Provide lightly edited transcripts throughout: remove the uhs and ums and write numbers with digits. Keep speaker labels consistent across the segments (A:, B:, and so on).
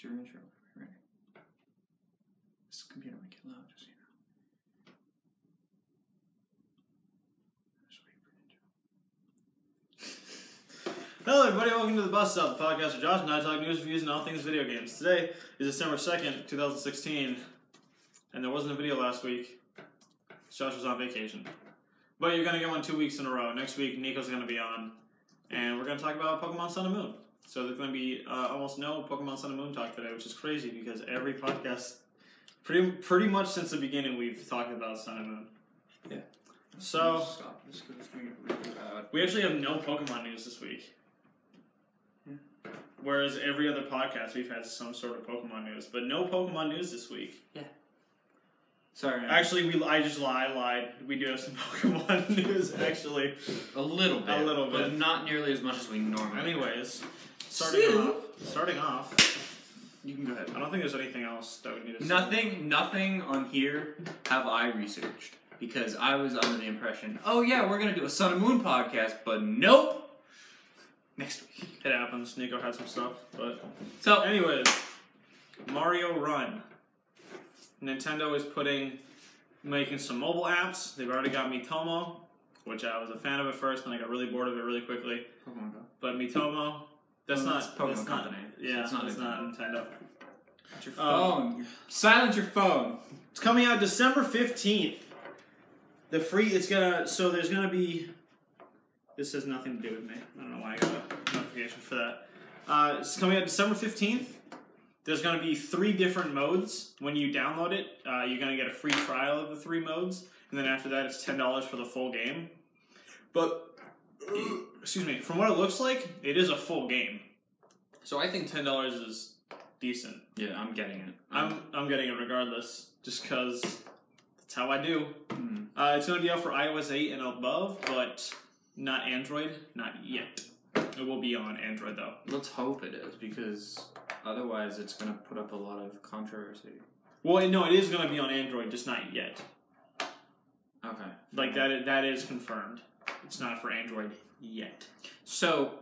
A: It's your intro. Ready? This computer might get loud, just so you know. Just wait for intro.
B: Hello everybody, welcome to The Bus Stop, the podcast where Josh and I talk news, reviews, and all things video games. Today is December 2nd, 2016, and there wasn't a video last week. Josh was on vacation. But you're going to get one 2 weeks in a row. Next week, Nico's going to be on, and we're going to talk about Pokemon Sun and Moon. So there's going to be almost no Pokemon Sun and Moon talk today, which is crazy because every podcast, pretty much since the beginning, we've talked about Sun and Moon.
A: Yeah.
B: So,
A: Stop this because it's going to get really loud.
B: we actually have no Pokemon news this week.
A: Yeah.
B: Whereas every other podcast, we've had some sort of Pokemon news, but no Pokemon news this week.
A: Yeah. Sorry.
B: Actually, I just lied. We do have some Pokemon news, actually.
A: A little bit.
B: A little bit.
A: But not nearly as much as we normally.
B: Anyways,
A: So-
B: starting off,
A: You can go ahead.
B: I don't think there's anything else that we need to say.
A: Nothing on here have I researched. Because I was under the impression, oh yeah, we're going to do a Sun and Moon podcast, but nope! Next week.
B: It happens. Nico had some stuff, but...
A: So,
B: Anyways, Mario Run. Nintendo is making some mobile apps. They've already got Miitomo, which I was a fan of at first, and I got really bored of it really quickly.
A: Pokemon Go.
B: But Miitomo, that's not...
A: It's Pokemon
B: that's
A: Company.
B: Not, yeah,
A: So
B: it's not Nintendo.
A: It's your phone. Silence your phone.
B: It's coming out December 15th. So there's gonna be, this has nothing to do with me. I don't know why I got a notification for that. It's coming out December 15th. There's gonna be 3 different modes. When you download it, you're gonna get a free trial of the 3 modes. And then after that, it's $10 for the full game. But, excuse me, from what it looks like, it is a full game. So I think $10 is decent.
A: Yeah, I'm getting it.
B: I'm getting it regardless, just because that's how I do.
A: Mm.
B: It's going to be out for iOS 8 and above, but not Android, not yet. It will be on Android though.
A: Let's hope it is, because otherwise it's going to put up a lot of controversy.
B: Well, no, it is going to be on Android, just not yet.
A: Okay.
B: Like that is confirmed. It's not for Android yet.
A: So,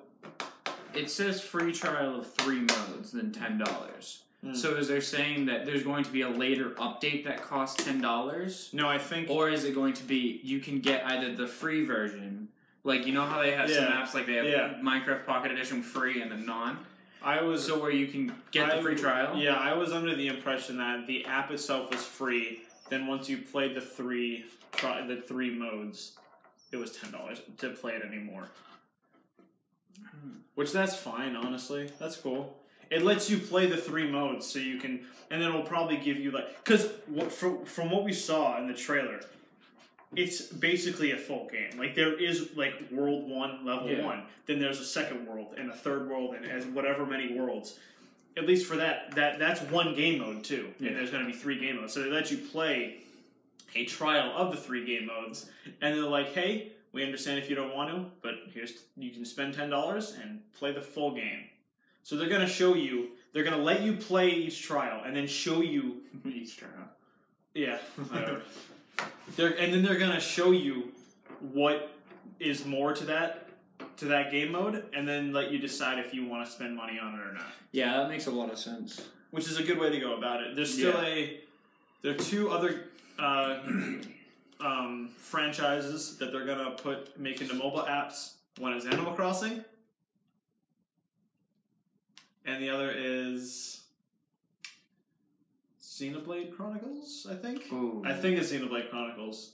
A: it says free trial of 3 modes, then $10. So is there saying that there's going to be a later update that costs $10?
B: No, I think...
A: Or is it going to be, you can get either the free version, like, you know how they have some apps, like they have Minecraft Pocket Edition free and then non? So where you can get the free trial?
B: Yeah, I was under the impression that the app itself was free, then once you played the 3 modes, it was $10 to play it anymore. Which, that's fine, honestly. That's cool. It lets you play the 3 modes, so you can, and then it'll probably give you like, because from what we saw in the trailer, it's basically a full game. Like there is like World 1, Level 1, then there's a second world and a third world, and as whatever many worlds. At least for that's one game mode too, and there's going to be 3 game modes. So they let you play a trial of the 3 game modes, and they're like, hey, we understand if you don't want to, but you can spend $10 and play the full game. So they're going to show you, they're going to let you play each trial, and then show you...
A: Each trial.
B: Yeah, whatever. And then they're going to show you what is more to that game mode, and then let you decide if you want to spend money on it or not.
A: Yeah, that makes a lot of sense.
B: Which is a good way to go about it. There's still there are 2 other franchises that they're going to make into mobile apps. One is Animal Crossing. And the other is Xenoblade Chronicles, I think?
A: Ooh.
B: I think it's Xenoblade Chronicles.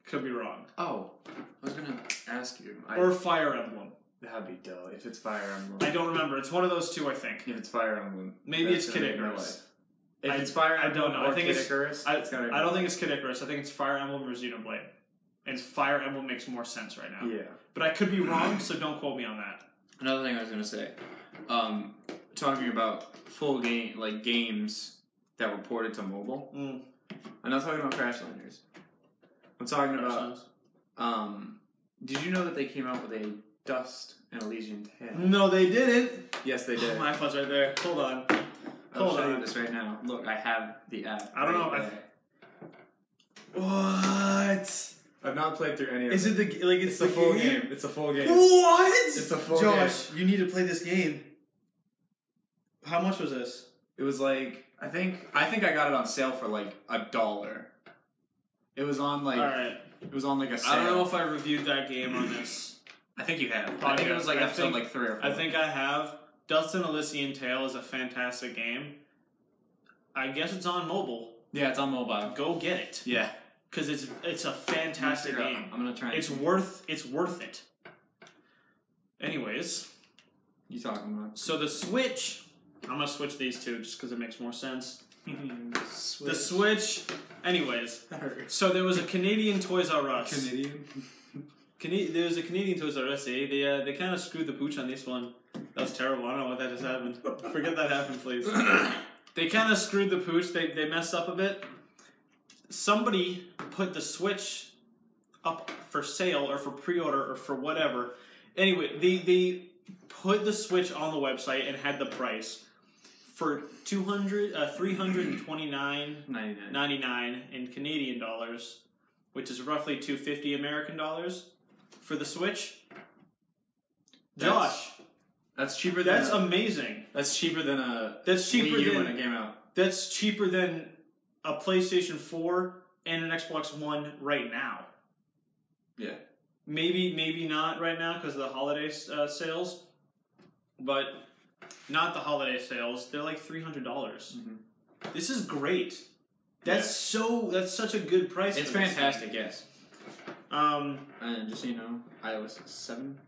B: Could be wrong.
A: Oh, I was going to ask you.
B: Or Fire Emblem.
A: That'd be dull if it's Fire Emblem.
B: I don't remember. It's one of those 2, I think.
A: If it's Fire Emblem.
B: Maybe it's Kid Icarus.
A: If it's Fire Emblem,
B: I don't know. I think
A: Kid Icarus,
B: I don't think it's Kid Icarus. I think it's Fire Emblem or Xenoblade. And Fire Emblem makes more sense right now.
A: Yeah.
B: But I could be wrong, so don't quote me on that.
A: Another thing I was going to say. Talking about full game, like games that were ported to mobile. I'm not talking about Crashlanders. I'm talking about, did you know that they came out with a Dust and Elysian Tail?
B: No, they didn't.
A: Yes, they did.
B: My iPod's right there. Hold on.
A: I'll show you this right now. Look, I have the app.
B: I don't know. What?
A: I've not played through any of it.
B: Is it the like? It's the
A: full
B: game?
A: It's a full game.
B: What?
A: It's a full
B: Josh, you need to play this game. How much was this?
A: It was like I think I got it on sale for like $1. It was on like it was on like a sale.
B: I don't know if I reviewed that game on this.
A: I think you have. I think it was like episode like 3 or 4.
B: I think I have. Dust and Elysian Tail is a fantastic game. I guess it's on mobile.
A: Yeah, it's on mobile.
B: Go get it.
A: Yeah,
B: because it's a fantastic game.
A: I'm gonna try.
B: It's worth it. Anyways,
A: you talking about?
B: So the Switch. I'm gonna switch these two just because it makes more sense. The Switch. Anyways, so there was a Canadian Toys R Us. There was a Canadian Toys R Us. They kind of screwed the pooch on this one. That was terrible. I don't know what that just happened. Forget that happened, please. They kind of screwed the pooch. They messed up a bit. Somebody put the Switch up for sale or for pre-order or for whatever. Anyway, they put the Switch on the website and had the price for $329.99 in Canadian dollars, which is roughly $250 American dollars for the Switch. Josh,
A: that's cheaper than
B: amazing.
A: That's cheaper than a
B: Wii
A: U when it came out.
B: That's cheaper than a PlayStation 4 and an Xbox One right now.
A: Yeah.
B: Maybe not right now because of the holiday sales, but not the holiday sales. They're like $300. Mm-hmm. This is great. That's such a good price.
A: It's fantastic. Yes.
B: And
A: just so you know, iOS 7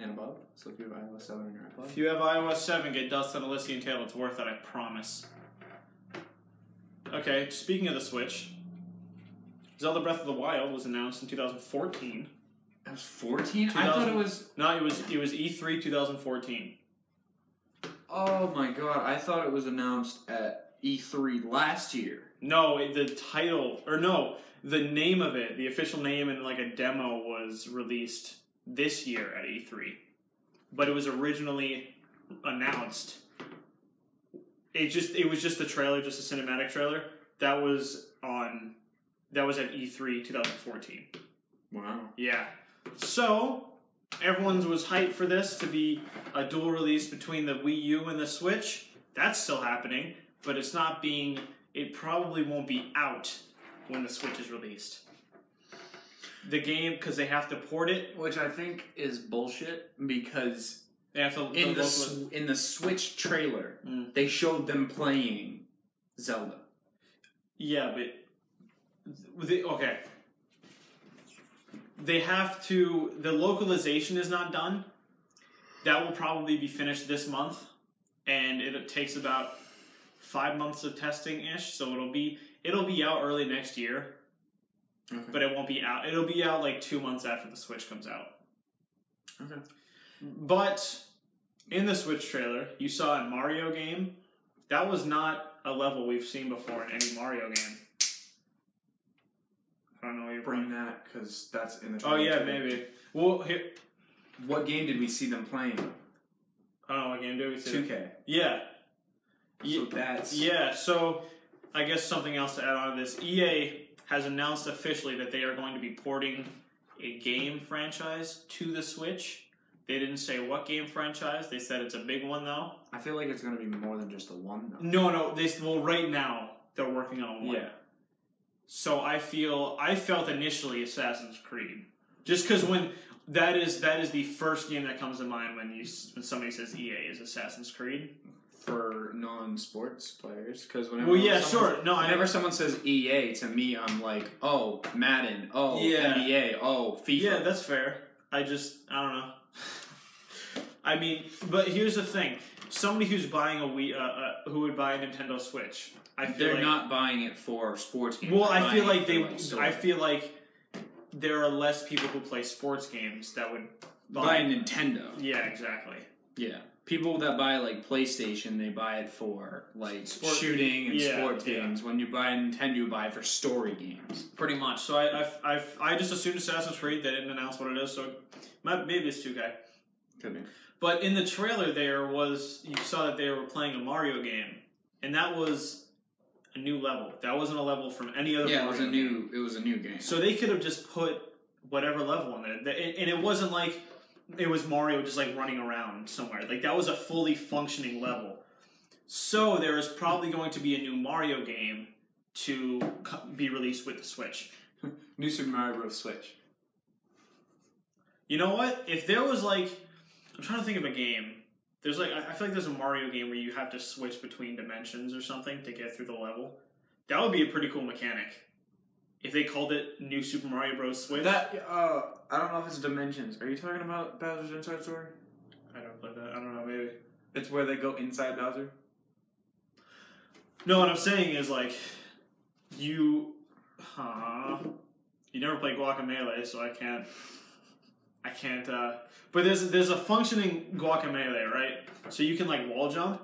A: and above. So if you have iOS 7 and you're above.
B: If you have iOS 7, get Dust and Elysian Tail. It's worth it, I promise. Okay, speaking of the Switch, Zelda Breath of the Wild was announced in 2014.
A: It was 14? I thought it was...
B: No, it was E3 2014.
A: Oh my god, I thought it was announced at E3 last year.
B: No, the name of it, the official name and like a demo was released this year at E3. But it was originally announced. It was just the trailer, just a cinematic trailer. That was at E3 2014.
A: Wow.
B: Yeah. So, everyone was hyped for this to be a dual release between the Wii U and the Switch. That's still happening, but it probably won't be out when the Switch is released. The game, because they have to port it.
A: Which I think is bullshit, because
B: they have to,
A: in the Switch trailer, they showed them playing Zelda.
B: Yeah, but... okay. They have to... The localization is not done. That will probably be finished this month. And it takes about 5 months of testing-ish. So it'll be out early next year. Okay. But it won't be out. It'll be out like 2 months after the Switch comes out.
A: Okay.
B: But in the Switch trailer, you saw a Mario game. That was not a level we've seen before in any Mario game. I don't know what you're
A: bring that because that's in the trailer.
B: Oh yeah, maybe. Well, here.
A: What game did we see them playing?
B: I don't know what game did we see.
A: 2K.
B: Yeah.
A: So that's
B: So I guess something else to add on to this. EA has announced officially that they are going to be porting a game franchise to the Switch. They didn't say what game franchise. They said it's a big one though.
A: I feel like it's going to be more than just a one though.
B: No. Right now they're working on one.
A: Yeah.
B: So I felt initially Assassin's Creed, just because when that is the first game that comes to mind when somebody says EA is Assassin's Creed.
A: For non-sports players, because
B: whenever
A: someone says EA to me, I'm like, oh, Madden, oh, NBA, oh, FIFA.
B: Yeah, that's fair. I don't know. I mean, but here's the thing: somebody who's buying who would buy a Nintendo Switch,
A: they're not buying it for sports games.
B: Well, I feel like there are less people who play sports games that would
A: buy a Nintendo.
B: Yeah, exactly.
A: Yeah. People that buy like PlayStation, they buy it for like shooting and sports games. When you buy a Nintendo, you buy it for story games.
B: Pretty much. So I just assumed Assassin's Creed. They didn't announce what it is, so maybe it's 2K.
A: Could be.
B: But in the trailer, you saw that they were playing a Mario game, and that was a new level. That wasn't a level from any other.
A: Yeah, it was a new game.
B: So they could have just put whatever level in there, and it wasn't like. It was Mario just like running around somewhere. Like that was a fully functioning level. So there is probably going to be a new Mario game to be released with the Switch.
A: New Super Mario Bros. Switch.
B: You know what? If there was like, I'm trying to think of a game. There's like, I feel like there's a Mario game where you have to switch between dimensions or something to get through the level. That would be a pretty cool mechanic. If they called it New Super Mario Bros. Switch.
A: That, I don't know if it's dimensions. Are you talking about Bowser's Inside Story?
B: I don't play that. I don't know, maybe.
A: It's where they go inside Bowser?
B: No, what I'm saying is like, you never played Guacamelee, so I can't, but there's a functioning Guacamelee, right? So you can like wall jump,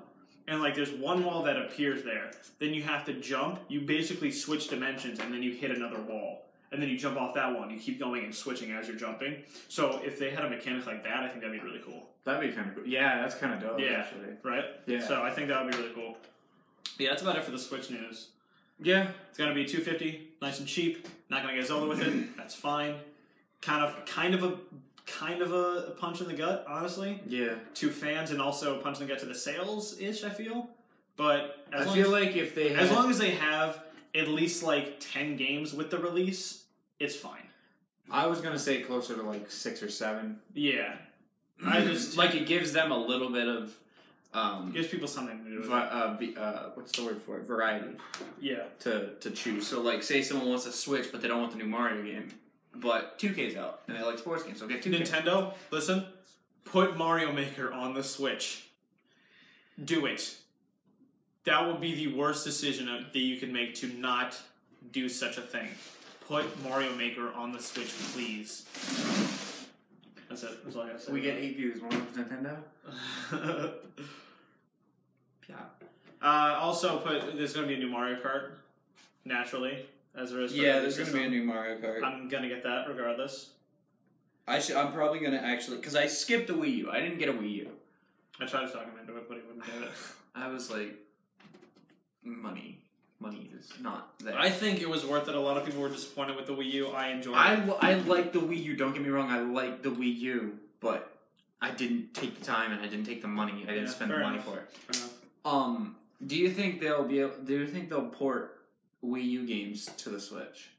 B: and like there's one wall that appears there. Then you have to jump, you basically switch dimensions, and then you hit another wall. And then you jump off that one, you keep going and switching as you're jumping. So if they had a mechanic like that, I think that'd be really cool.
A: That'd be kind of cool. Yeah, that's kind of dope, actually.
B: Right?
A: Yeah.
B: So I think that would be really cool. Yeah, that's about it for the Switch news.
A: Yeah.
B: It's gonna be $250, nice and cheap. Not gonna get Zelda with it. That's fine. Kind of a punch in the gut, honestly.
A: Yeah.
B: To fans, and also a punch in the gut to the sales ish. I feel, but
A: I feel like if they
B: as long as they have at least like 10 games with the release, it's fine.
A: I was gonna say closer to like 6 or 7.
B: Yeah. I just
A: like it gives them a little bit of
B: gives people something to do with
A: what's the word for it? Variety.
B: Yeah.
A: To choose. So like say someone wants to Switch but they don't want the new Mario game, but 2K's out and they like sports games, so get 2K.
B: Nintendo, listen, put Mario Maker on the Switch. Do it. That would be the worst decision that you could make to not do such a thing. Put Mario Maker on the Switch, please. That's it. That's all I gotta say.
A: We get 8 views. One of Nintendo.
B: Yeah. Also, there's going to be a new Mario Kart, naturally, as there is.
A: Yeah, there's going to be a new Mario Kart.
B: I'm going to get that regardless.
A: I'm probably going to actually, because I skipped the Wii U. I didn't get a Wii U.
B: I tried to talk him into it, but he wouldn't get it.
A: I was like, money is not there.
B: I think it was worth it. A lot of people were disappointed with the Wii U. I enjoyed it.
A: I like the Wii U. Don't get me wrong. I like the Wii U, but I didn't take the time and I didn't take the money. I didn't spend the money for it.
B: Fair enough.
A: Do you think they'll port Wii U games to the Switch?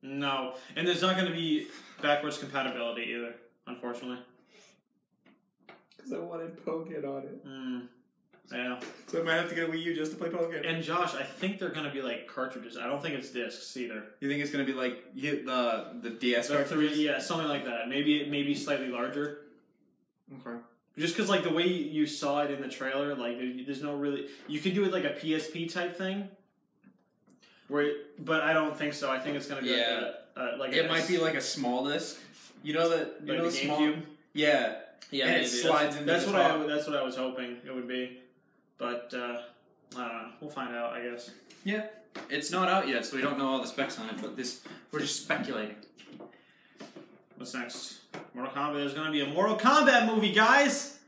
B: No, and there's not going to be backwards compatibility either, unfortunately.
A: Because I wanted Pokken on it.
B: Yeah.
A: So I might have to get a Wii U just to play Pokken.
B: And Josh, I think they're going to be like cartridges. I don't think it's discs either.
A: You think it's going to be like the DS cartridges?
B: Yeah, something like that. Maybe slightly larger.
A: Okay.
B: Just because like the way you saw it in the trailer, like there's no really. You could do it like a PSP type thing. But I don't think so. I think it's going to be like
A: it might be like a small disc. You know that
B: like the
A: small.
B: GameCube?
A: Yeah.
B: Yeah,
A: and it slides into
B: that's
A: the
B: what
A: top.
B: that's what I was hoping it would be, but I don't know. We'll find out, I guess.
A: Yeah, it's not out yet, so we don't know all the specs on it. But we're just speculating.
B: What's next? Mortal Kombat. There's going to be a Mortal Kombat movie, guys.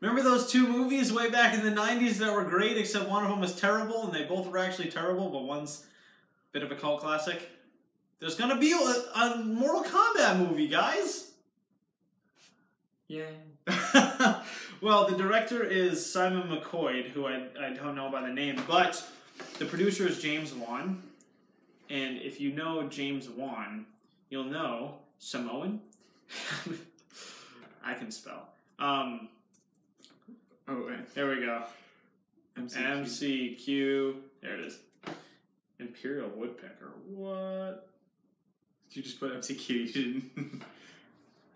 B: Remember those 2 movies way back in the '90s that were great, except one of them was terrible, and they both were actually terrible, but one's a bit of a cult classic. There's going to be a Mortal Kombat movie, guys.
A: Yeah.
B: Well, the director is Simon McQuoid, who I don't know by the name, but the producer is James Wan. And if you know James Wan, you'll know Samoan. I can spell. Oh, wait. There we go. MCQ. There it is. Imperial Woodpecker. What?
A: Did you just put MCQ? You didn't.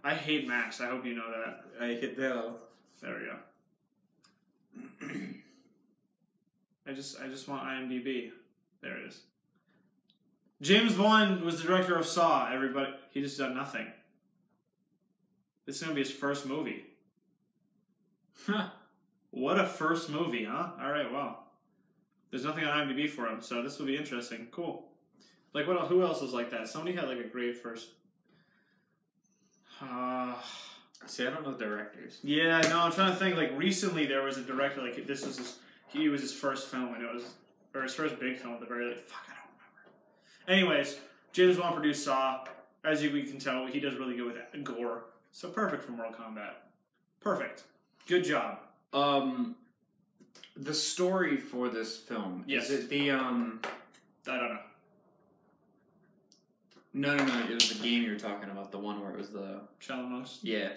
B: I hate Max. I hope you know that.
A: I hit that.
B: There we go. I just want IMDb. There it is. James Wan was the director of Saw. Everybody, he just done nothing. This is gonna be his first movie. Huh. What a first movie, huh? All right, well, there's nothing on IMDb for him, so this will be interesting. Cool. Like what? Who else was like that? Somebody had like a great first.
A: See, I don't know directors.
B: Yeah, no, I'm trying to think. Like recently, there was a director. Like he was his first film, and or his first big film at the very. Fuck, I don't remember. Anyways, James Wan produced Saw. As we can tell, he does really good with gore. So perfect for Mortal Kombat. Perfect. Good job.
A: The story for this film.
B: Yes.
A: Is it the
B: I don't know.
A: No. It was the game you were talking about. The one where it was the
B: Shadow Monks.
A: Yeah.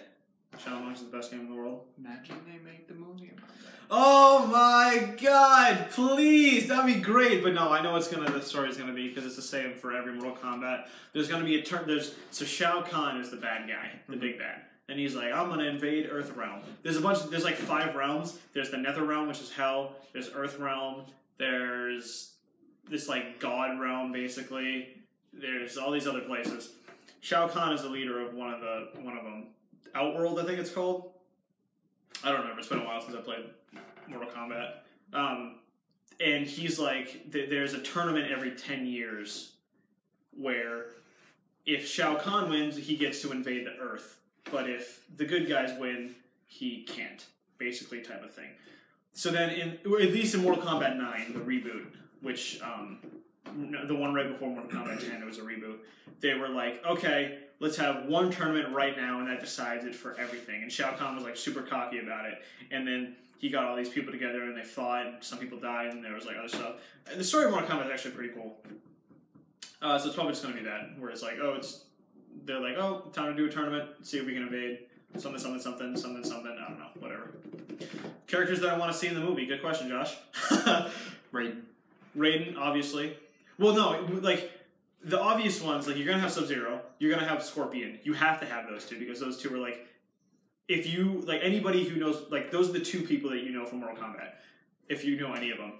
B: Shadow Monks is the best game in the world.
A: Imagine they make the movie about that.
B: Oh my god! Please, that'd be great. But no, I know the story's gonna be because it's the same for every Mortal Kombat. There's gonna be a turn. So Shao Kahn is the bad guy, the big bad. And he's like, I'm gonna invade Earth Realm. There's like 5 realms. There's the Nether Realm, which is hell. There's Earth Realm. There's this like God Realm, basically. There's all these other places. Shao Kahn is the leader of one of them. Outworld, I think it's called. I don't remember. It's been a while since I played Mortal Kombat. And he's like, there's a tournament every 10 years where if Shao Kahn wins, he gets to invade the Earth. But if the good guys win, he can't, basically, type of thing. So then, at least in Mortal Kombat 9, the reboot, which, the one right before Mortal Kombat 10, it was a reboot, they were like, okay, let's have one tournament right now, and that decides it for everything. And Shao Kahn was, like, super cocky about it. And then he got all these people together, and they fought, and some people died, and there was, like, other stuff. And the story of Mortal Kombat is actually pretty cool. So it's probably just going to be that, where it's like, they're like, time to do a tournament, see if we can invade something, I don't know, whatever. Characters that I want to see in the movie, good question, Josh. Raiden, obviously. Well, no, like, the obvious ones, like, you're going to have Sub-Zero, you're going to have Scorpion. You have to have those two, because those two are, like, if you, like, anybody who knows, like, those are the 2 people that you know from Mortal Kombat, if you know any of them.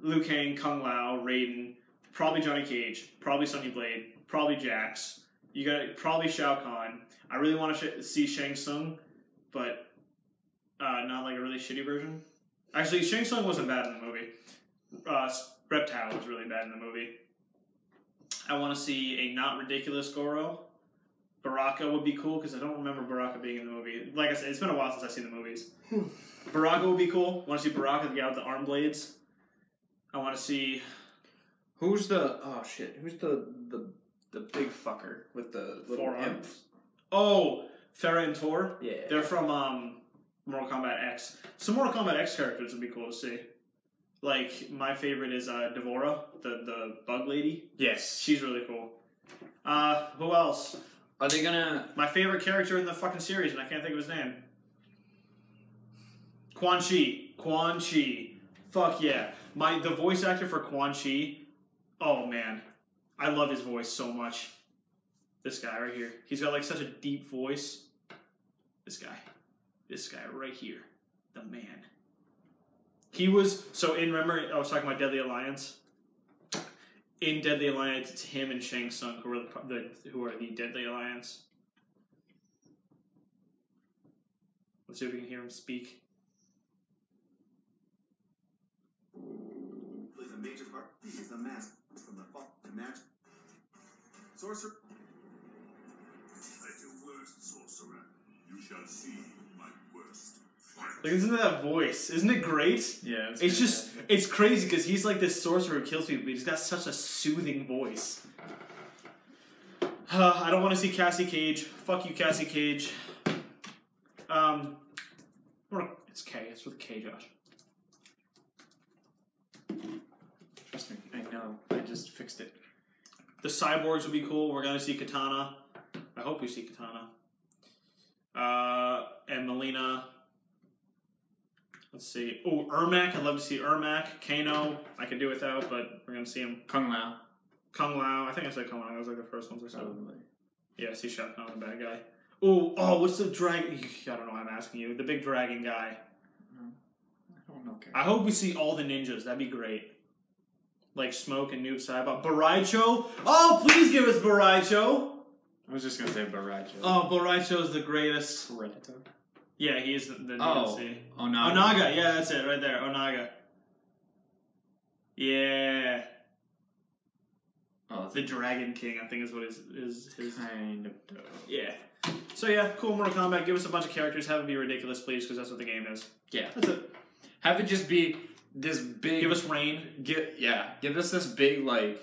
B: Liu Kang, Kung Lao, Raiden, probably Johnny Cage, probably Sonya Blade, probably Jax. You got probably Shao Kahn. I really want to see Shang Tsung, but not like a really shitty version. Actually, Shang Tsung wasn't bad in the movie. Reptile was really bad in the movie. I want to see a not ridiculous Goro. Baraka would be cool because I don't remember Baraka being in the movie. Like I said, it's been a while since I've seen the movies. Baraka would be cool. I want to see Baraka, the guy with the arm blades. I want to see.
A: Who's the big fucker with the little
B: 4
A: imp?
B: arms? Oh, Farah and Tor?
A: Yeah.
B: They're from Mortal Kombat X. Some Mortal Kombat X characters would be cool to see. Like, my favorite is Devora, the bug lady.
A: Yes.
B: She's really cool. Who else?
A: Are they gonna...
B: My favorite character in the fucking series, and I can't think of his name. Quan Chi. Quan Chi. Fuck yeah. The voice actor for Quan Chi, oh man. I love his voice so much. This guy right here. He's got like such a deep voice. This guy right here. The man. He was, remember I was talking about Deadly Alliance? In Deadly Alliance, it's him and Shang Tsung who are the Deadly Alliance. Let's see if we can hear him speak.
C: Plays a major part. He's the mask from the match. Sorcerer.
D: At your worst, sorcerer, you shall see my worst.
B: Like, listen to that voice. Isn't it great?
A: Yeah.
B: It's just, it's crazy because he's like this sorcerer who kills people, but he's got such a soothing voice. I don't want to see Cassie Cage. Fuck you, Cassie Cage. It's K. It's with K, Josh.
A: Trust me, I know. I just fixed it.
B: The cyborgs would be cool. We're gonna see Katana. I hope we see Katana. And Melina. Let's see. Oh, Ermac. I'd love to see Ermac. Kano. I could do without, but we're gonna see him.
A: Kung Lao.
B: Kung Lao. I think I said Kung Lao. That was like the first ones I saw.
A: Probably.
B: Yeah, I see Shao Kahn, the bad guy. Oh, what's the dragon? I don't know why I'm asking you. The big dragon guy.
A: I don't know.
B: I hope we see all the ninjas. That'd be great. Like Smoke and Noob Saibot. Baraicho. Oh, please give us Baraicho.
A: I was just gonna say Baraicho.
B: Oh, Baraicho's the greatest.
A: Predator.
B: Yeah, he is the
A: DLC. Onaga.
B: Onaga, yeah, that's it, right there. Onaga. Yeah.
A: Oh,
B: the Dragon King, I think is what his
A: kind of dope.
B: Yeah. So yeah, cool Mortal Kombat. Give us a bunch of characters. Have it be ridiculous, please, because that's what the game is.
A: Yeah.
B: That's it.
A: Have it just be this big.
B: Give us Rain.
A: Give us this big, like.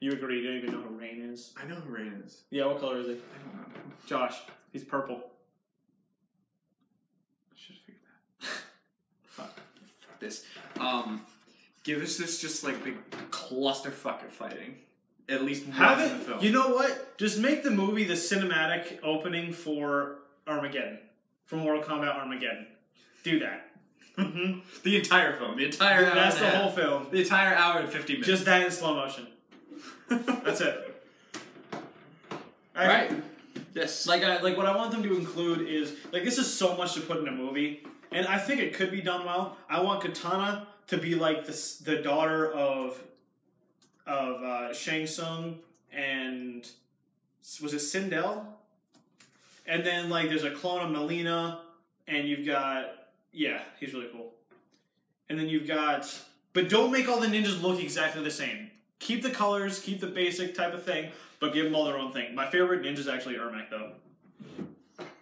B: You agree? You don't even know who Rain is.
A: I know who Rain is.
B: Yeah, what color is he?
A: I don't know.
B: Josh, he's purple.
A: I should have figured that.
B: Fuck.
A: fuck this. Give us this just like big clusterfuck of fighting. At least once in the film.
B: You know what? Just make the movie the cinematic opening for Armageddon. For Mortal Kombat Armageddon. Do that.
A: The entire film. The entire hour.
B: That's the whole film.
A: The entire hour and 50 minutes.
B: Just that in slow motion. That's it.
A: Right. Yes.
B: Like what I want them to include is like this is so much to put in a movie, and I think it could be done well. I want Katana to be like the daughter of Shang Tsung and was it Sindel? And then like there's a clone of Melina, and you've got he's really cool. And then you've got, but don't make all the ninjas look exactly the same. Keep the colors, keep the basic type of thing, but give them all their own thing. My favorite ninja is actually Ermac though,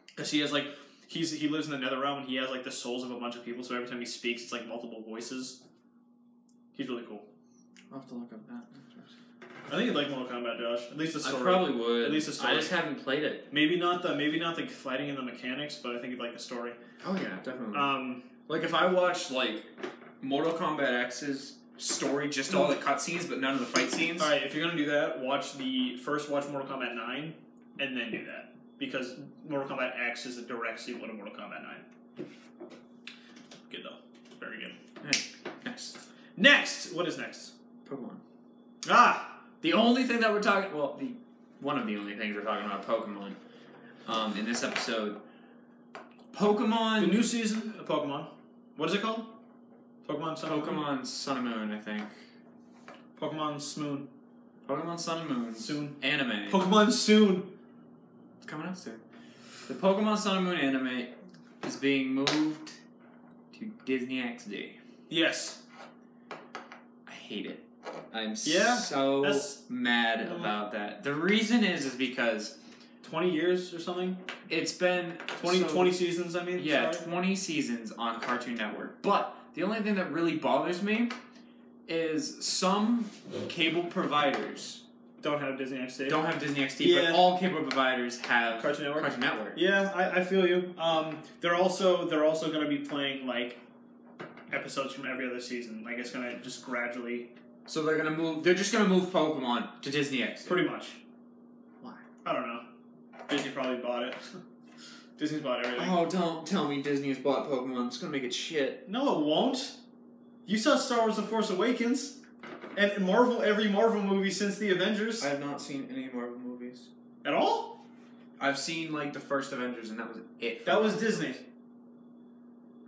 B: because he has like he lives in the Nether Realm and he has like the souls of a bunch of people. So every time he speaks, it's like multiple voices. He's really cool.
A: I'll have to look up that.
B: I think you'd like Mortal Kombat, Josh. At least the story.
A: I probably would.
B: At least the story.
A: I just haven't played it.
B: Maybe not the fighting and the mechanics, but I think you'd like the story.
A: Oh yeah, definitely. Like if I watched like Mortal Kombat X's story, just all the cutscenes, but none of the fight scenes.
B: All right, if you're gonna do that, watch Mortal Kombat 9, and then do that because Mortal Kombat X is a direct sequel to Mortal Kombat 9. Good though, very good.
A: Next.
B: Next, what is next?
A: Pokemon.
B: The
A: only thing that we're talking, one of the only things we're talking about Pokemon, in this episode. Pokemon.
B: The new season of Pokemon. What is it called? Pokemon Sun
A: and Moon, I think.
B: Pokemon Smoon.
A: Pokemon Sun and Moon.
B: Soon.
A: Anime.
B: Pokemon Soon.
A: It's coming out soon. The Pokemon Sun and Moon anime is being moved to Disney XD.
B: Yes.
A: I hate it. I'm so mad about that. The reason is because
B: 20 years or something?
A: It's been
B: 20 seasons, I mean?
A: Yeah,
B: sorry.
A: 20 seasons on Cartoon Network. But the only thing that really bothers me is some cable providers
B: don't have Disney XD.
A: Don't have Disney XD, but all cable providers have
B: Cartoon
A: Network.
B: Yeah, I feel you. They're also going to be playing like episodes from every other season. Like it's going to just gradually.
A: So they're just gonna move Pokemon to Disney XD.
B: Pretty much.
A: Why?
B: I don't know. Disney probably bought it. Disney's bought everything.
A: Oh, don't tell me Disney has bought Pokemon. It's gonna make it shit.
B: No, it won't. You saw Star Wars The Force Awakens. And every Marvel movie since the Avengers.
A: I have not seen any Marvel movies.
B: At all?
A: I've seen like the first Avengers and that was it.
B: That was Disney.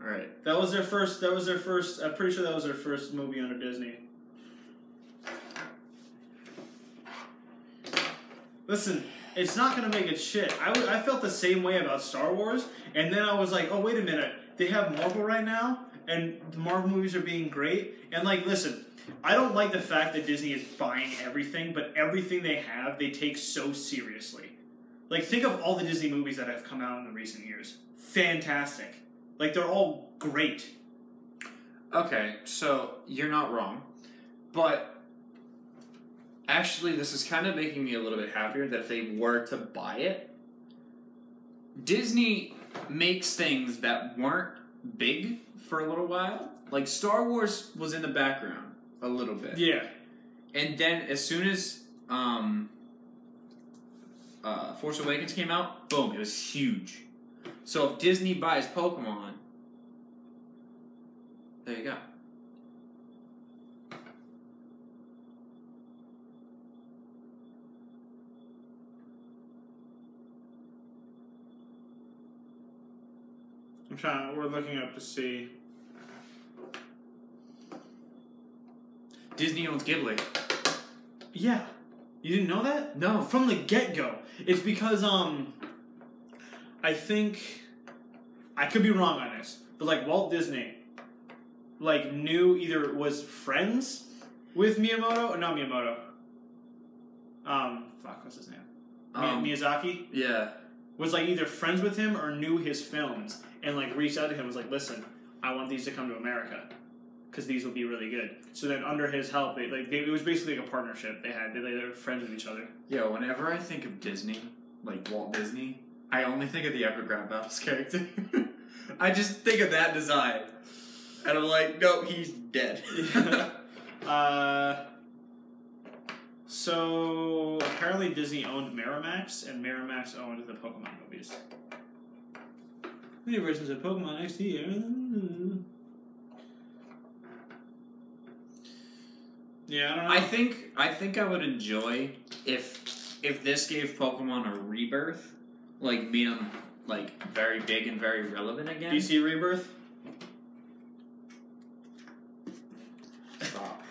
A: Alright.
B: That was their first, I'm pretty sure that was their first movie under Disney. Listen, it's not going to make it shit. I felt the same way about Star Wars, and then I was like, oh, wait a minute. They have Marvel right now, and the Marvel movies are being great. And, like, listen, I don't like the fact that Disney is buying everything, but everything they have, they take so seriously. Like, think of all the Disney movies that have come out in the recent years. Fantastic. Like, they're all great.
A: Okay, so you're not wrong, but actually, this is kind of making me a little bit happier that if they were to buy it, Disney makes things that weren't big for a little while. Like, Star Wars was in the background a little bit.
B: Yeah.
A: And then as soon as Force Awakens came out, boom, it was huge. So if Disney buys Pokemon, there you go.
B: We're looking up to see.
A: Disney owns Ghibli.
B: Yeah. You didn't know that?
A: No.
B: From the get-go. It's because, I think, I could be wrong on this, but like Walt Disney, like either was friends with Miyamoto, or not Miyamoto. What's his name? Miyazaki?
A: Yeah.
B: Was like either friends with him or knew his films and like reached out to him and was like, listen, I want these to come to America because these will be really good. So then under his help, it was basically like a partnership they had. They were friends with each other.
A: Yeah, whenever I think of Disney, like Walt Disney, I only think of the Epic Rap Battles character. I just think of that design. And I'm like, no, he's dead.
B: So apparently Disney owned Miramax, and Miramax owned the Pokemon movies. Many versions of Pokemon XD. Yeah, I don't know.
A: I think I would enjoy if this gave Pokemon a rebirth, like made them like very big and very relevant again.
B: DC Rebirth.
A: Stop.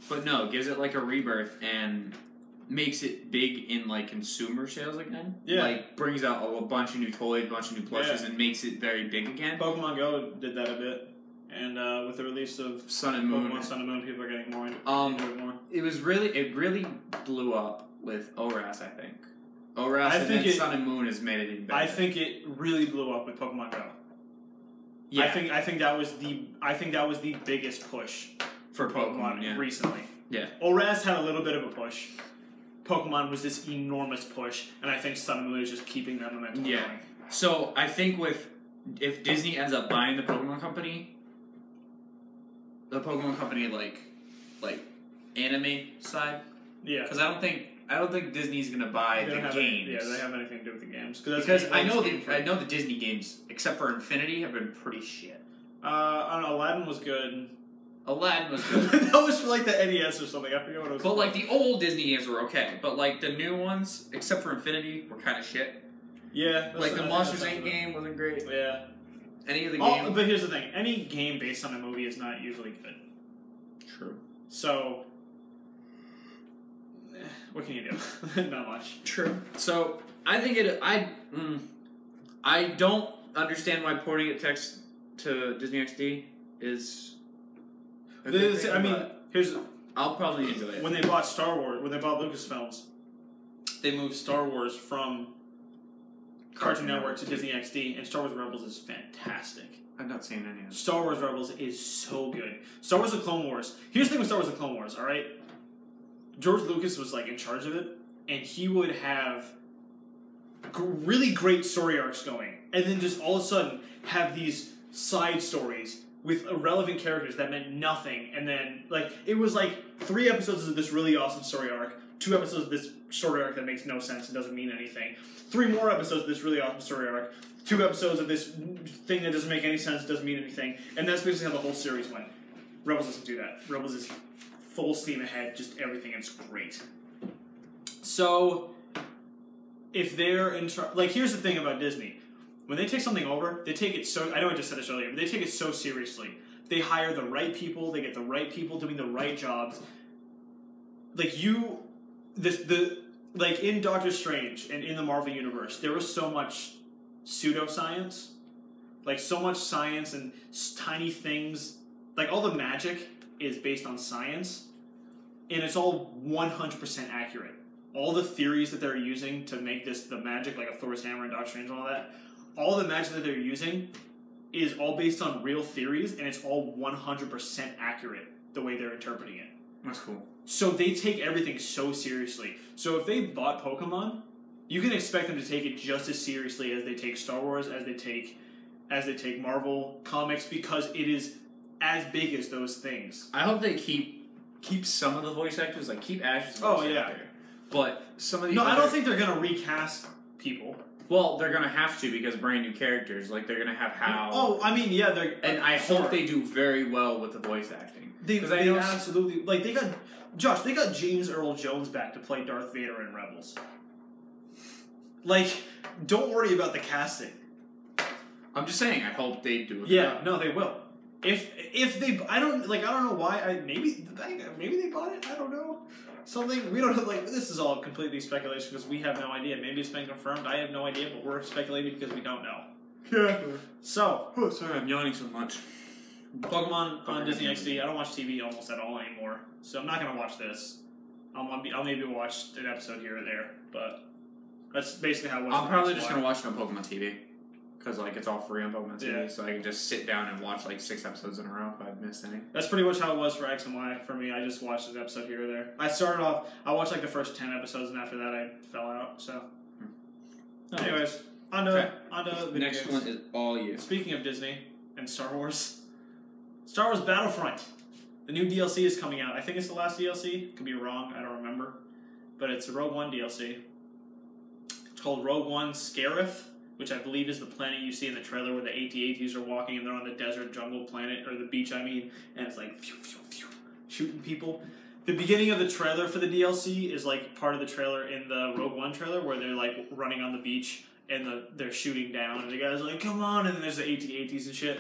A: But no, gives it like a rebirth and makes it big in like consumer sales again.
B: Yeah.
A: Like brings out a bunch of new toys, a bunch of new plushes, and makes it very big again.
B: Pokemon Go did that a bit. And with the release of
A: Sun and Moon,
B: Pokemon Sun and Moon, people are getting more into it more.
A: It really blew up with ORAS, I think. ORAS and then Sun and Moon has made it even better.
B: I think it really blew up with Pokemon Go.
A: Yeah.
B: I think that was the biggest push for Pokemon recently.
A: Yeah.
B: ORAS had a little bit of a push. Pokemon was this enormous push, and I think Sun and Moon is just keeping that momentum going.
A: So I think if Disney ends up buying the Pokemon Company like anime side.
B: Yeah.
A: Because I don't think Disney's gonna buy the games.
B: They don't have anything to do with the games.
A: Because I know the Disney games, except for Infinity, have been pretty shit.
B: I don't know. Aladdin was good.
A: Aladdin was good.
B: That was for like the NES or something. I forget what it was.
A: But like the old Disney games were okay. But like the new ones, except for Infinity, were kind of shit.
B: Yeah.
A: Like the Monsters Inc. game wasn't great.
B: Yeah.
A: Any of the games.
B: But here's the thing: any game based on a movie is not usually good.
A: True.
B: So, what can you do? Not much.
A: True. So I think I don't understand why porting it text to Disney XD is. I'll probably enjoy it.
B: When they bought Star Wars, when they bought Lucasfilms, they moved Star Wars from Cartoon Network to Disney XD, and Star Wars Rebels is fantastic.
A: I've not seen any of it.
B: Star Wars Rebels is so good. Star Wars: The Clone Wars. Here's the thing with Star Wars: The Clone Wars. All right, George Lucas was like in charge of it, and he would have really great story arcs going, and then just all of a sudden have these side stories with irrelevant characters that meant nothing, and then like it was like 3 episodes of this really awesome story arc, 2 episodes of this story arc that makes no sense and doesn't mean anything, 3 more episodes of this really awesome story arc, 2 episodes of this thing that doesn't make any sense, doesn't mean anything, and that's basically how the whole series went. Rebels doesn't do that. Rebels is full steam ahead, just everything, it's great. So, if they're like, here's the thing about Disney. When they take something over, they take it so, I know I just said this earlier, but they take it so seriously. They hire the right people, they get the right people doing the right jobs. Like like in Doctor Strange and in the Marvel Universe, there was so much pseudoscience. Like so much science and tiny things. Like all the magic is based on science. And it's all 100% accurate. All the theories that they're using to make the magic, like a Thor's hammer and Doctor Strange and all that, all the magic that they're using is all based on real theories, and it's all 100% accurate the way they're interpreting it.
A: That's cool.
B: So they take everything so seriously. So if they bought Pokemon, you can expect them to take it just as seriously as they take Star Wars, as they take Marvel comics, because it is as big as those things.
A: I hope they keep some of the voice actors, like keep Ash's voice actor. But some of the
B: I don't think they're gonna recast people.
A: Well, they're gonna have to because brand new characters. Like they're gonna have Hal.
B: Oh, I mean, yeah, they're.
A: And I hope they do very well with the voice acting.
B: They absolutely like they got James Earl Jones back to play Darth Vader in Rebels. Like, don't worry about the casting.
A: I'm just saying, I hope they do it.
B: Yeah, no, they will. If they, I don't know why. Maybe they bought it. I don't know. Something we don't know. Like, this is all completely speculation because we have no idea. Maybe it's been confirmed. I have no idea, but we're speculating because we don't know.
A: Yeah.
B: So,
A: sorry, I'm yawning so much.
B: Pokemon on Disney XD. I don't watch TV almost at all anymore, so I'm not gonna watch this. I'll maybe watch an episode here or there, but that's basically how it was.
A: I'm probably just gonna watch it on Pokemon TV. Because, like, it's all free on Pokemon TV, so I can just sit down and watch, like, 6 episodes in a row if I've missed any.
B: That's pretty much how it was for X and Y for me. I just watched an episode here or there. I watched, like, the first 10 episodes, and after that I fell out, so. Anyways, on to the
A: next one is all you.
B: Speaking of Disney and Star Wars, Star Wars Battlefront. The new DLC is coming out. I think it's the last DLC. Could be wrong. I don't remember. But it's a Rogue One DLC. It's called Rogue One Scarif, which I believe is the planet you see in the trailer where the AT-ATs are walking and they're on the desert jungle planet, or the beach, I mean, and it's like phew, phew, phew, shooting people. The beginning of the trailer for the DLC is like part of the trailer in the Rogue One trailer where they're like running on the beach and they're shooting down and the guy's like, come on, and then there's the AT-ATs and shit.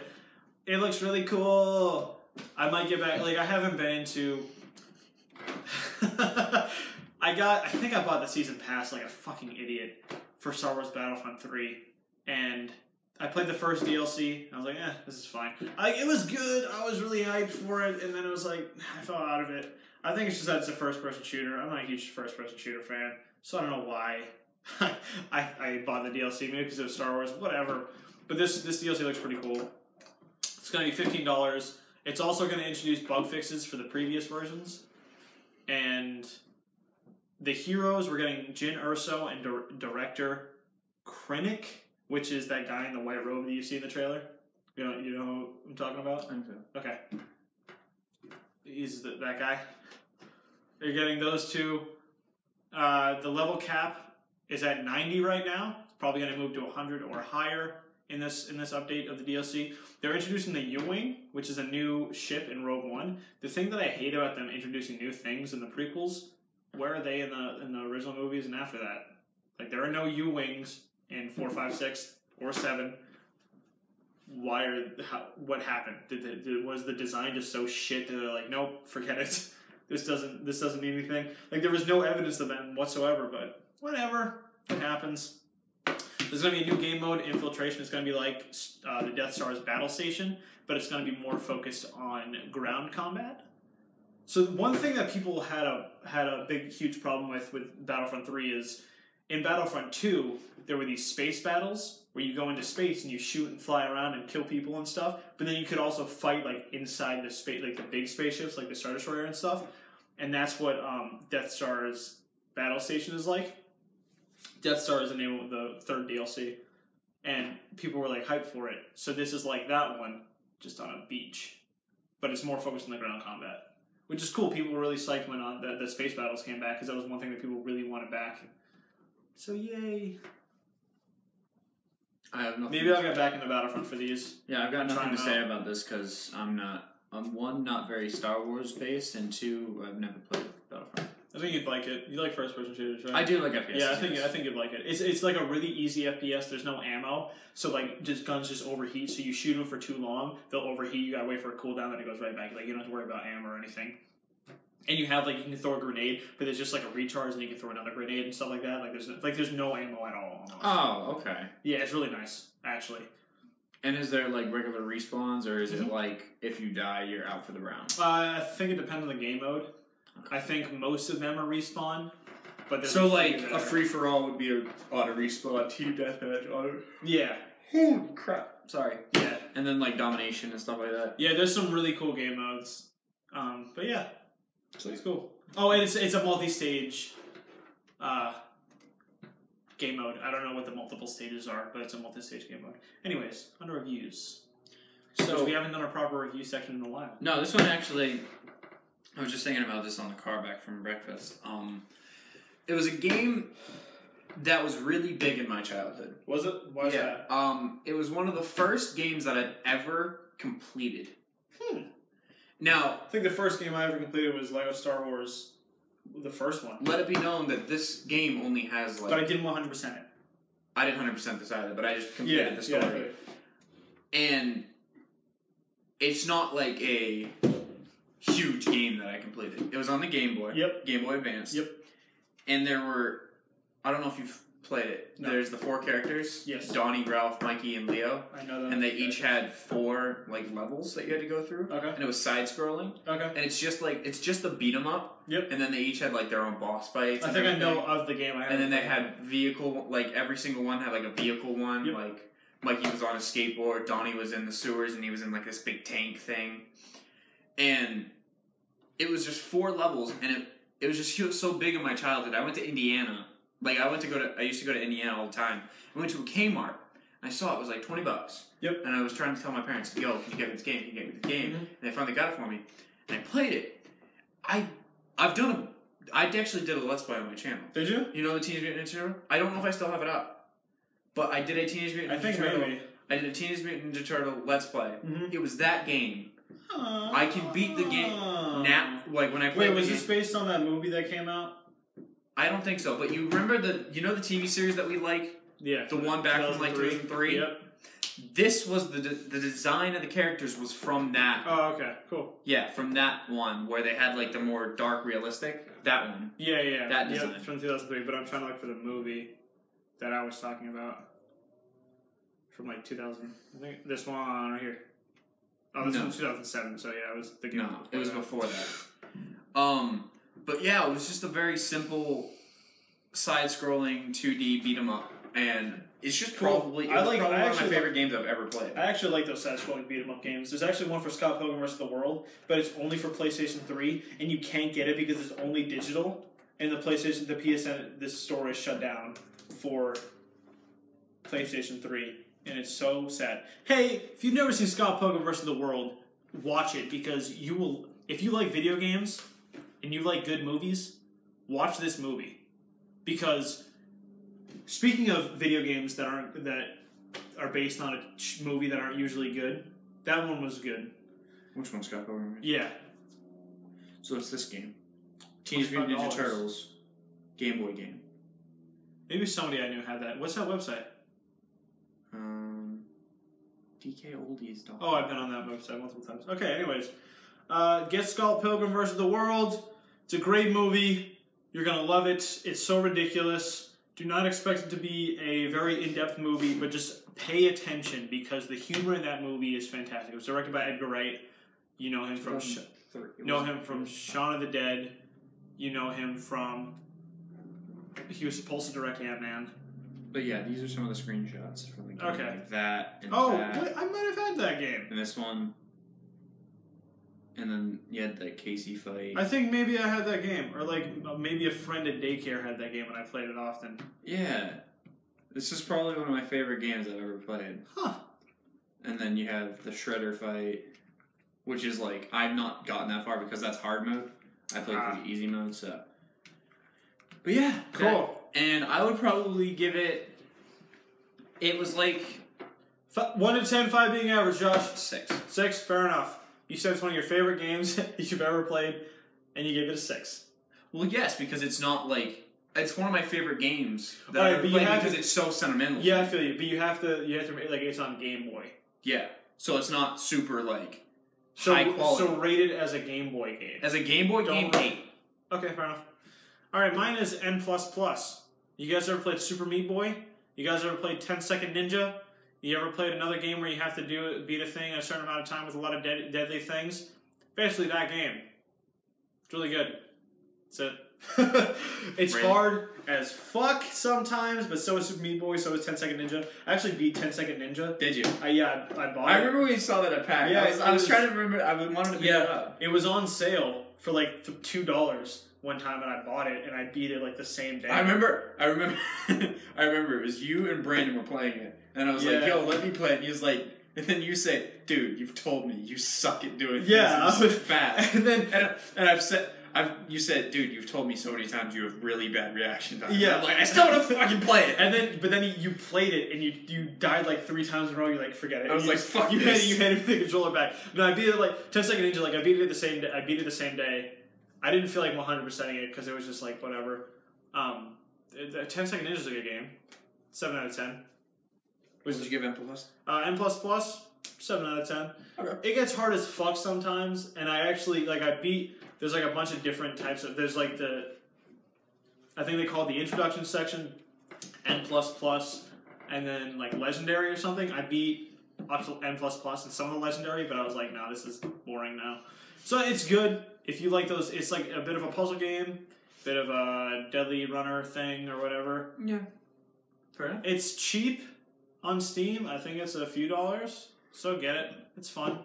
B: It looks really cool. I might get back, like I haven't been into... I think I bought the season pass like a fucking idiot for Star Wars Battlefront 3, and I played the first DLC, and I was like, this is fine. It was good, I was really hyped for it, and then it was like, I fell out of it. I think it's just that it's a first-person shooter. I'm not a huge first-person shooter fan, so I don't know why I bought the DLC, maybe because it was Star Wars, whatever. But this DLC looks pretty cool. It's going to be $15. It's also going to introduce bug fixes for the previous versions, and the heroes, we're getting Jyn Erso and Director Krennic, which is that guy in the white robe that you see in the trailer. You know who I'm talking about?
A: I think so.
B: Okay. He's that guy. You're getting those two. The level cap is at 90 right now. It's probably going to move to 100 or higher in this update of the DLC. They're introducing the U-Wing, which is a new ship in Rogue One. The thing that I hate about them introducing new things in the prequels, where are they in the original movies and after that? Like, there are no U-Wings in 4, 5, 6, or 7. What happened? Was the design just so shit that they're like, nope, forget it. This doesn't mean anything. Like, there was no evidence of them whatsoever, but whatever. It happens. There's going to be a new game mode, Infiltration. It's going to be like the Death Star's battle station, but it's going to be more focused on ground combat. So one thing that people had a big, huge problem with Battlefront 3 is, in Battlefront 2, there were these space battles where you go into space and you shoot and fly around and kill people and stuff, but then you could also fight like inside the space, like the big spaceships, like the Star Destroyer and stuff, and that's what Death Star's battle station is like. Death Star is the name of the third DLC, and people were like hyped for it. So this is like that one, just on a beach, but it's more focused on the ground combat, which is cool. People were really psyched when the space battles came back, because that was one thing that people really wanted back. So yay!
A: I have nothing.
B: Maybe I'll get back into Battlefront for these.
A: Yeah, I've got nothing to say about this because I'm one, not very Star Wars based, and two, I've never played Battlefront.
B: I think you'd like it. You like first-person shooters, right?
A: I do like FPS.
B: Yeah, I think you'd like it. It's like a really easy FPS. There's no ammo, so like guns just overheat. So you shoot them for too long, they'll overheat. You gotta wait for a cooldown, then it goes right back. Like, you don't have to worry about ammo or anything. And you have, like, you can throw a grenade, but there's just like a recharge, and you can throw another grenade and stuff like that. There's no ammo at all. Almost.
A: Oh, okay.
B: Yeah, it's really nice, actually.
A: And is there like regular respawns, or is it like if you die, you're out for the round?
B: I think it depends on the game mode. Okay. I think most of them are respawn, but
A: so like a free for all would be an auto respawn, team deathmatch, auto.
B: Yeah.
A: Holy crap! Sorry.
B: Yeah.
A: And then like domination and stuff like that.
B: Yeah, there's some really cool game modes. But yeah, so it's cool. Oh, and it's a multi-stage game mode. I don't know what the multiple stages are, but it's a multi-stage game mode. Anyways, under reviews. So we haven't done a proper review section in a while.
A: No, this one actually. I was just thinking about this on the car back from breakfast. It was a game that was really big in my childhood.
B: Was it? Why is that?
A: It was one of the first games that I'd ever completed. Now,
B: I think the first game I ever completed was Lego Star Wars, the first one.
A: Let it be known that this game only has like...
B: But I didn't 100% it.
A: I didn't 100% this either, but I just completed the story.
B: Yeah.
A: And it's not like a huge game that I completed. It was on the Game Boy.
B: Yep.
A: Game Boy Advance.
B: Yep.
A: And there were... I don't know if you've played it. No. There's the 4 characters.
B: Yes.
A: Donnie, Ralph, Mikey, and Leo.
B: I know that.
A: And they each had 4 like levels that you had to go through.
B: Okay.
A: And it was side scrolling.
B: Okay.
A: And it's just a beat 'em up.
B: Yep.
A: And then they each had like their own boss fights.
B: I think I know of the game.
A: And then they had vehicle, like every single one had like a vehicle one.
B: Yep.
A: Like Mikey was on a skateboard, Donnie was in the sewers, and he was in like this big tank thing. And it was just 4 levels, and it was just so big in my childhood. I went to Indiana. Like I used to go to Indiana all the time. I went to a Kmart. And I saw it was like $20.
B: Yep.
A: And I was trying to tell my parents, yo, can you get me this game? Can you get me this game? And they finally got it for me. And I played it. I actually did a Let's Play on my channel.
B: Did you?
A: You know the Teenage Mutant Ninja Turtle? I don't know if I still have it up. But I did a Teenage Mutant Ninja Turtle.
B: Maybe.
A: I did a Teenage Mutant Ninja Turtle Let's Play. It was that game. I can beat the game now. Like when I played.
B: Wait, was this based on that movie that came out?
A: I don't think so. But you remember the TV series that we like?
B: Yeah.
A: The one back from like 2003?
B: Yep.
A: This was the design of the characters was from that.
B: Oh, okay. Cool.
A: Yeah, from that one where they had like the more dark realistic. That one.
B: Yeah.
A: That design.
B: Yep, from 2003, but I'm trying to look for the movie that I was talking about. From like 2000. I think this one right here. Oh, this one's 2007, so yeah, it was the game.
A: No, it was before that. But yeah, it was just a very simple side-scrolling 2D beat 'em up, and it's just probably one of my favorite games I've ever played.
B: I actually like those side-scrolling beat 'em up games. There's actually one for Scott Pilgrim vs. the World, but it's only for PlayStation 3, and you can't get it because it's only digital. And the PSN, this store is shut down for PlayStation 3. And it's so sad. Hey, if you've never seen Scott Pilgrim vs. the World, watch it because you will. If you like video games and you like good movies, watch this movie. Because speaking of video games that are based on a movie that aren't usually good, that one was good.
A: Which one, Scott Pilgrim?
B: Yeah.
A: So it's this game, Teenage Mutant Ninja Turtles, Game Boy game.
B: Maybe somebody I knew had that. What's that website?
A: DKOldies.com.
B: Oh, I've been on that website multiple times. Okay, anyways. Get Scott Pilgrim vs. the World. It's a great movie. You're going to love it. It's so ridiculous. Do not expect it to be a very in-depth movie, but just pay attention because the humor in that movie is fantastic. It was directed by Edgar Wright. You know him from Shaun of the Dead. You know him from... He was supposed to direct Ant-Man.
A: But yeah, these are some of the screenshots from the game.
B: Okay.
A: Like that and
B: that. Wait, I might have had that game.
A: And this one. And then you had the Casey fight.
B: I think maybe I had that game. Or like maybe a friend at daycare had that game and I played it often.
A: Yeah. This is probably one of my favorite games I've ever played.
B: Huh.
A: And then you have the Shredder fight, which is like, I've not gotten that far because that's hard mode. I played pretty easy mode, so. But yeah.
B: Cool.
A: And I would probably give it... It was like...
B: 1 to 10, 5 being average, Josh.
A: 6.
B: 6, fair enough. You said it's one of your favorite games you've ever played, and you gave it a 6.
A: Well, yes, because it's not like... It's one of my favorite games that
B: Right,
A: I ever
B: but
A: played because it's so sentimental.
B: Yeah, I feel you. But you have to like, it's on Game Boy.
A: Yeah. So it's not super, like, high quality.
B: So rated as a Game Boy game.
A: As a Game Boy game, 8.
B: Okay, fair enough. Alright, mine is N++. You guys ever played Super Meat Boy? You guys ever played 10 Second Ninja? You ever played another game where you have to beat a thing in a certain amount of time with a lot of deadly things? Basically that game. It's really good. That's it. It's really hard as fuck sometimes, but so is Super Meat Boy, so is 10 Second Ninja. I actually beat 10 Second Ninja.
A: Did you?
B: Yeah, I bought it.
A: I remember when you saw that at PAX. Yeah, I was trying to remember. I wanted to beat it up.
B: It was on sale for like $2 one time, and I bought it, and I beat it like the same day.
A: I remember it was you and Brandon were playing it, and I was like, "Yo, let me play it." And he was like, and then you say, "Dude, you've told me you suck at doing things.
B: I was
A: fat."
B: And then
A: you said, "Dude, you've told me so many times you have really bad reaction time."
B: Yeah,
A: I'm like, I still want to fucking play it.
B: But then you played it and you died like 3 times in a row. You're like, forget it.
A: I was like, fuck this.
B: You handed me the controller back. No, I beat it like 10 Second Ninja. Like I beat it the same day. I beat it the same day. I didn't feel like 100%ing it because it was just like whatever. 10 Second Ninja is a good game. 7 out of 10.
A: What did you give N+?
B: N++, 7 out of 10. Okay. It gets hard as fuck sometimes, and I actually there's like a bunch of different types of. There's like I think they call it the introduction section, N++, and then like legendary or something. I beat up to N++ and some of the legendary, but I was like, nah, this is boring now. So it's good. If you like those, it's like a bit of a puzzle game, bit of a Deadly Runner thing or whatever.
A: Yeah. Fair enough.
B: It's cheap on Steam. I think it's a few dollars. So get it. It's fun.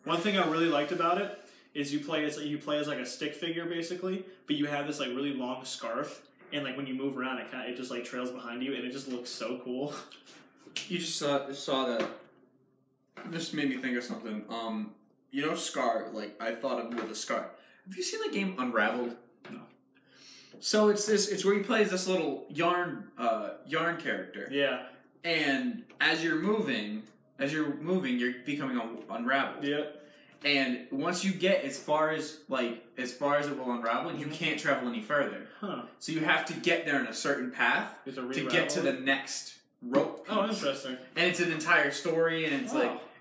B: One thing I really liked about it is you play as like a stick figure basically, but you have this like really long scarf, and like when you move around, it just like trails behind you, and it just looks so cool.
A: You just saw that. This made me think of something. You know Scar, like, I thought of with a Scar. Have you seen the game Unraveled?
B: No.
A: So it's where he plays this little yarn character.
B: Yeah.
A: And as you're moving, you're becoming unraveled.
B: Yep.
A: And once you get as far as it will unravel, you can't travel any further.
B: Huh.
A: So you have to get there in a certain path to get to the next rope piece.
B: Oh, interesting.
A: And it's an entire story, and it's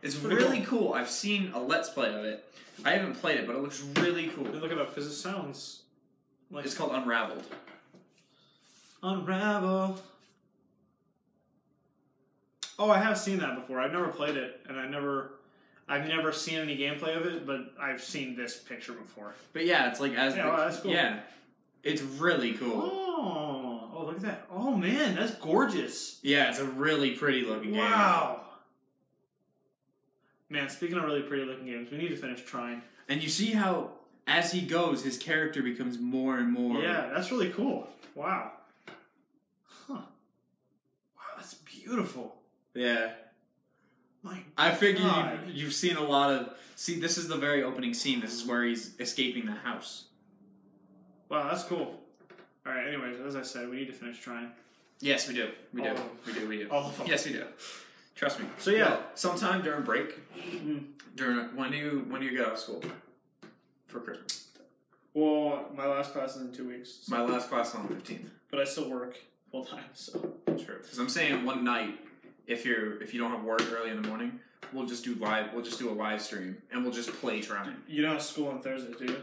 A: it's really cool. I've seen a Let's Play of it. I haven't played it, but it looks really cool.
B: Look it up because it sounds like
A: It's called Unraveled.
B: Unravel. Oh, I have seen that before. I've never played it, and I've never seen any gameplay of it, but I've seen this picture before.
A: But yeah, it's like
B: that's cool.
A: Yeah, it's really cool.
B: Oh, look at that. Oh man, that's gorgeous.
A: Yeah, it's a really pretty looking game.
B: Wow. Man, speaking of really pretty looking games, we need to finish trying.
A: And you see how, as he goes, his character becomes more and more.
B: Yeah, that's really cool. Wow. Huh. Wow, that's beautiful.
A: Yeah.
B: My
A: I figure
B: God.
A: you've seen a lot of... See, this is the very opening scene. This is where he's escaping the house.
B: Wow, that's cool. Alright, anyways, as I said, we need to finish trying.
A: Yes, we do. We
B: All
A: do.
B: of them.
A: We do.
B: All of them.
A: Yes, we do. Trust me.
B: So yeah.
A: Well, sometime during break,
B: Mm.
A: when do you get out of school for Christmas?
B: Well, my last class is in 2 weeks. So.
A: My last class is on the 15th.
B: But I still work full time, so.
A: True. Because I'm saying one night, if you don't have work early in the morning, we'll just do a live stream and we'll just play Trine.
B: You don't have school on Thursdays, do you?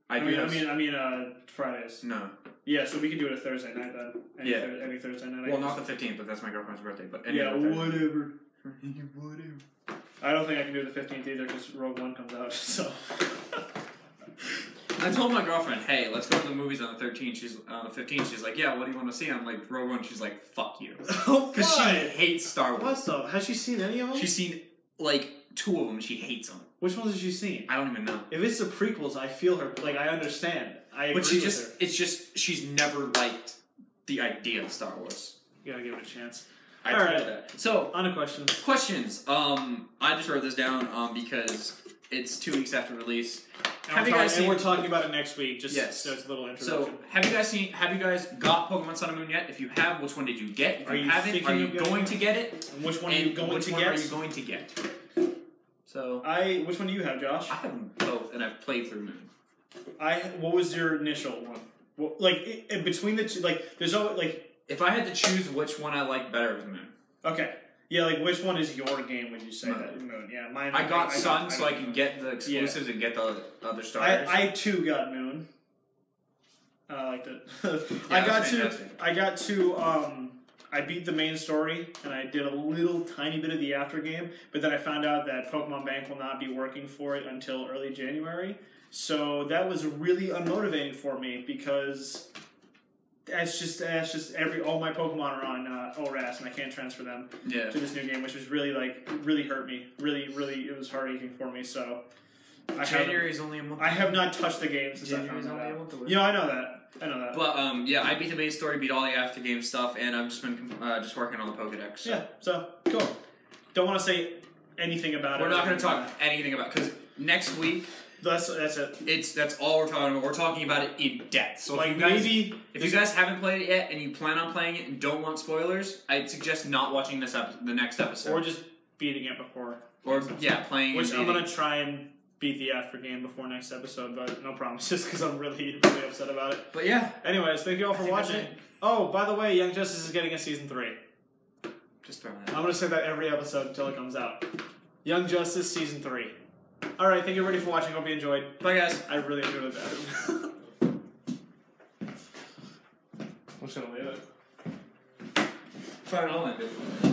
A: I
B: mean, Fridays.
A: No.
B: Yeah, so we can do it a Thursday night then. Any Thursday night.
A: Well, not the 15th, but that's my girlfriend's birthday. But
B: whatever.
A: Whatever.
B: I don't think I can do the 15th either because Rogue One comes out. So.
A: I told my girlfriend, hey, let's go to the movies on the 13th. She's on the 15th. She's like, yeah, what do you want to see? I'm like, Rogue One. She's like, fuck you. Because she hates Star Wars.
B: What's up? Has she seen any of them?
A: She's seen like 2 of them. She hates them.
B: Which ones has she seen?
A: I don't even know.
B: If it's the prequels, I feel her. Like I understand. I agree
A: But she
B: with her.
A: it's just she's never liked the idea of Star Wars.
B: You gotta give it a chance.
A: I
B: All
A: told
B: right.
A: her that. So
B: On to questions.
A: questions. I just wrote this down because it's 2 weeks after release.
B: And we're talking about it next week. Just
A: Yes.
B: so it's a little introduction.
A: So have you guys got Pokemon Sun and Moon yet? If you have, which one did you get? If
B: Are
A: you
B: you
A: haven't,
B: thinking
A: are you
B: of getting
A: going
B: it?
A: to get it?
B: And which one
A: And
B: are you going
A: which
B: to
A: one
B: get?
A: are you going to get? So
B: Which one do you have, Josh?
A: I have them both, and I've played through Moon.
B: What was your initial one? Well, like in between the two, like there's always like.
A: If I had to choose which one I like better, it was Moon.
B: Okay. Yeah, like which one is your game? Would you say
A: Moon.
B: that Moon? Yeah, mine.
A: I got Sun so I can get the exclusives and get the other stars.
B: I too got Moon. And I liked it.
A: Yeah, fantastic.
B: I beat the main story and I did a little tiny bit of the after game, but then I found out that Pokemon Bank will not be working for it until early January. So that was really unmotivating for me because that's just all my Pokemon are on ORAS and I can't transfer them
A: Yeah.
B: to this new game, which was really hurt me. Really, it was heartaching for me. So
A: January is only a month.
B: I have not touched the game since I
A: January's
B: found
A: only
B: that
A: a
B: out.
A: month away.
B: You know, I know that.
A: But yeah, I beat the main story, beat all the after game stuff, and I've just been just working on the Pokedex. So.
B: Yeah, so cool. Don't want to say anything about it.
A: We're not going to talk anything about because next week
B: That's it.
A: that's all we're talking about. We're talking about it in depth. So
B: Like
A: if you guys haven't played it yet and you plan on playing it and don't want spoilers, I'd suggest not watching the next episode.
B: Or just beating it before.
A: Or playing.
B: Which
A: and
B: I'm
A: beating.
B: gonna try and beat the after game before next episode, but no problem. Just because I'm really upset about it.
A: But yeah,
B: Anyways, thank you all for watching. Oh, by the way, Young Justice is getting a season 3.
A: just throwing that.
B: I'm gonna say that every episode until it comes out. Young Justice season 3. All right, thank you everybody for watching. Hope you enjoyed.
A: Bye guys.
B: I really enjoyed that. I'm just gonna leave it.
A: Fine, I'll end it.